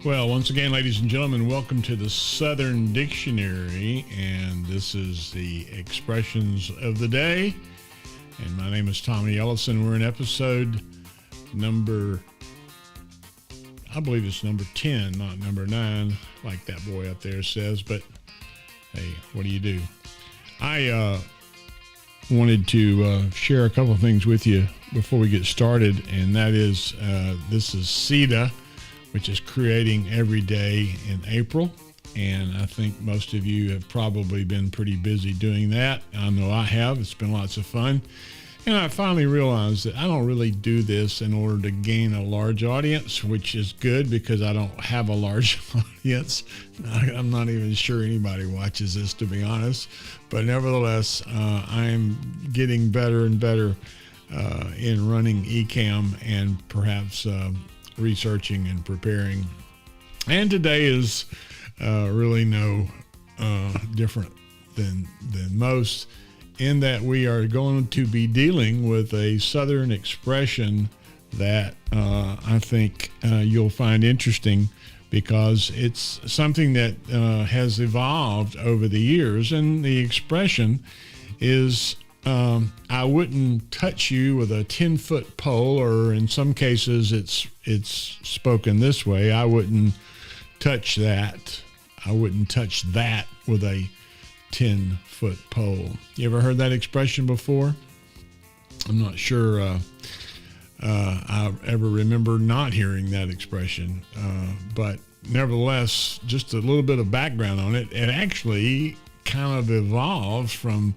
Well, once again, ladies and gentlemen, welcome to the Southern Dictionary, and this is the expressions of the day. And my name is Tommy Ellison. We're in episode number, I believe it's number 10, not number 9, like that boy up there says, but hey, what do you do? I wanted to share a couple of things with you before we get started, and that is this is CETA, which is creating every day in April. And I think most of you have probably been pretty busy doing that. I know I have. It's been lots of fun. And I finally realized that I don't really do this in order to gain a large audience, which is good because I don't have a large audience. I'm not even sure anybody watches this, to be honest. But nevertheless, I'm getting better and better in running eCam and perhaps researching and preparing. And today is really no different than most, in that we are going to be dealing with a Southern expression that I think you'll find interesting, because it's something that has evolved over the years. And the expression is, I wouldn't touch you with a 10-foot pole, or in some cases it's spoken this way: I wouldn't touch that. I wouldn't touch that with a 10-foot pole. You ever heard that expression before? I'm not sure I ever remember not hearing that expression, but nevertheless, just a little bit of background on it. It actually kind of evolved from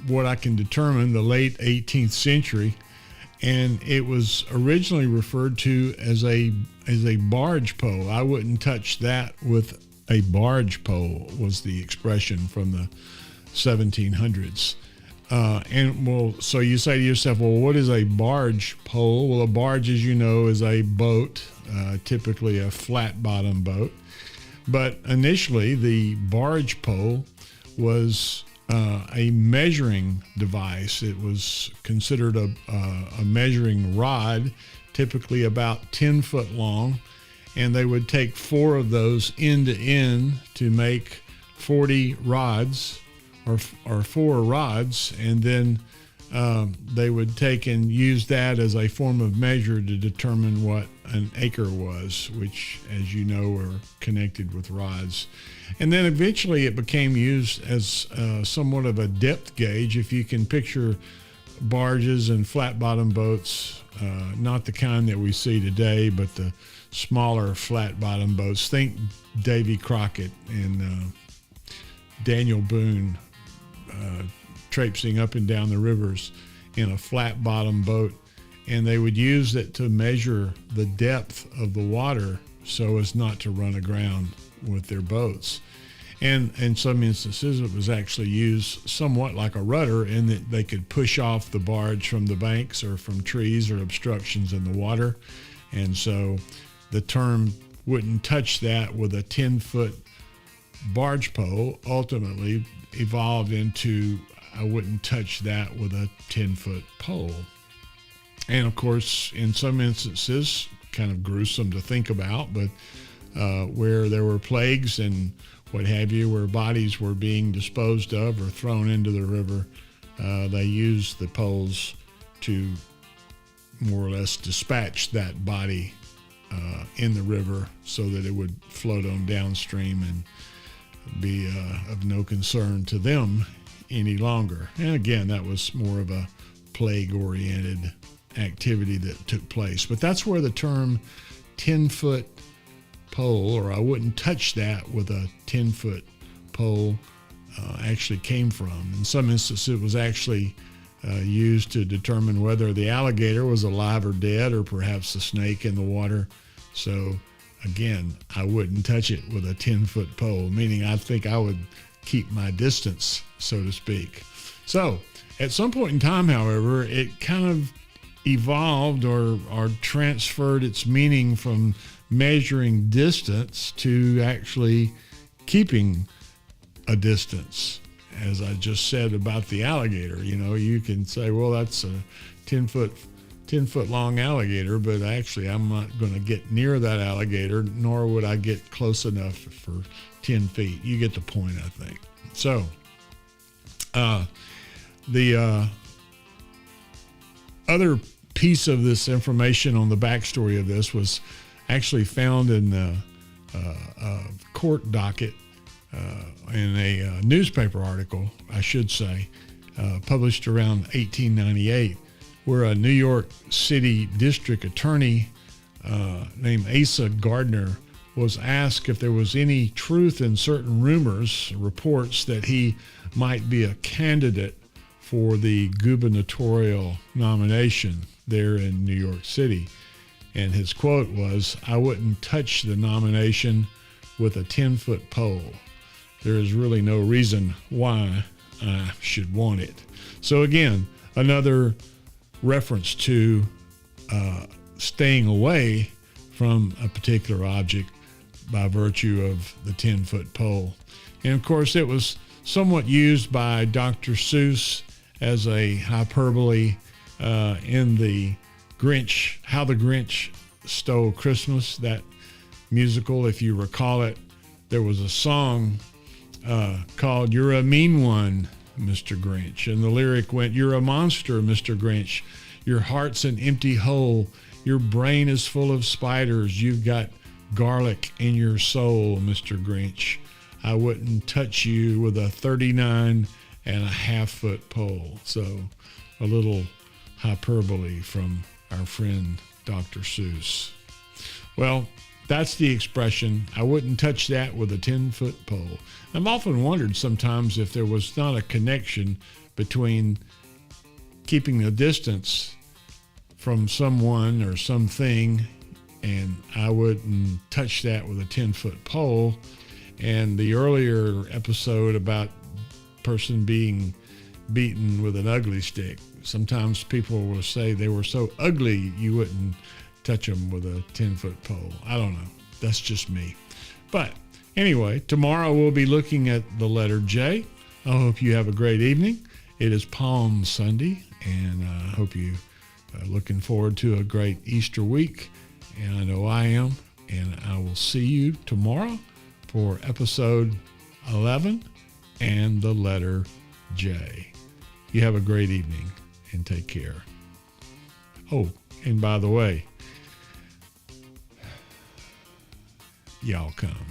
what I can determine the late 18th century, and it was originally referred to as a barge pole. I wouldn't touch that with a barge pole was the expression from the 1700s. So you say to yourself, well, what is a barge pole? Well, a barge, as you know, is a boat, typically a flat bottom boat. But initially, the barge pole was a measuring device. It was considered a measuring rod, typically about 10 foot long, and they would take 4 of those end to end to make 40 rods, or 4 rods, and then they would take and use that as a form of measure to determine what an acre was, which, as you know, are connected with rods. And then eventually it became used as somewhat of a depth gauge. If you can picture barges and flat bottom boats, not the kind that we see today, but the smaller flat bottom boats. Think Davy Crockett and Daniel Boone traipsing up and down the rivers in a flat bottom boat, and they would use it to measure the depth of the water so as not to run aground with their boats. And in some instances, it was actually used somewhat like a rudder, in that they could push off the barge from the banks or from trees or obstructions in the water. And so the term wouldn't touch that with a 10-foot barge pole ultimately evolved into I wouldn't touch that with a 10-foot pole. And of course, in some instances, kind of gruesome to think about, but where there were plagues and what have you, where bodies were being disposed of or thrown into the river, they used the poles to more or less dispatch that body in the river so that it would float on downstream and be of no concern to them any longer. And again, that was more of a plague-oriented activity that took place. But that's where the term 10-foot pole, or I wouldn't touch that with a 10-foot pole, actually came from. In some instances, it was actually used to determine whether the alligator was alive or dead, or perhaps the snake in the water. So again, I wouldn't touch it with a 10-foot pole, meaning I think I would keep my distance, so to speak. So at some point in time, however, it kind of evolved or transferred its meaning from measuring distance to actually keeping a distance. As I just said about the alligator, you know, you can say, well, that's a 10 10-foot long alligator, but actually I'm not going to get near that alligator, nor would I get close enough for 10 feet. You get the point, I think. So, the other piece of this information on the backstory of this was actually found in the court docket in a newspaper article, I should say, published around 1898, where a New York City district attorney named Asa Gardner was asked if there was any truth in certain rumors, reports that he might be a candidate for the gubernatorial nomination there in New York City. And his quote was, "I wouldn't touch the nomination with a 10-foot pole. There is really no reason why I should want it." So again, another reference to staying away from a particular object by virtue of the 10-foot pole. And of course, it was somewhat used by Dr. Seuss as a hyperbole in the Grinch, How the Grinch Stole Christmas, that musical. If you recall it, there was a song called "You're a Mean One, Mr. Grinch." And the lyric went, "You're a monster, Mr. Grinch. Your heart's an empty hole. Your brain is full of spiders. You've got garlic in your soul, Mr. Grinch. I wouldn't touch you with a 39.5-foot pole." So a little hyperbole from our friend Dr. Seuss. Well, that's the expression, "I wouldn't touch that with a 10-foot pole." I've often wondered sometimes if there was not a connection between keeping a distance from someone or something, and "I wouldn't touch that with a 10-foot pole," and the earlier episode about person being beaten with an ugly stick. Sometimes people will say they were so ugly you wouldn't touch them with a 10-foot pole. I don't know. That's just me. But anyway, tomorrow we'll be looking at the letter J. I hope you have a great evening. It is Palm Sunday, and I hope you are looking forward to a great Easter week. And I know I am. And I will see you tomorrow for episode 11 and the letter J. You have a great evening and take care. Oh, and by the way, y'all come.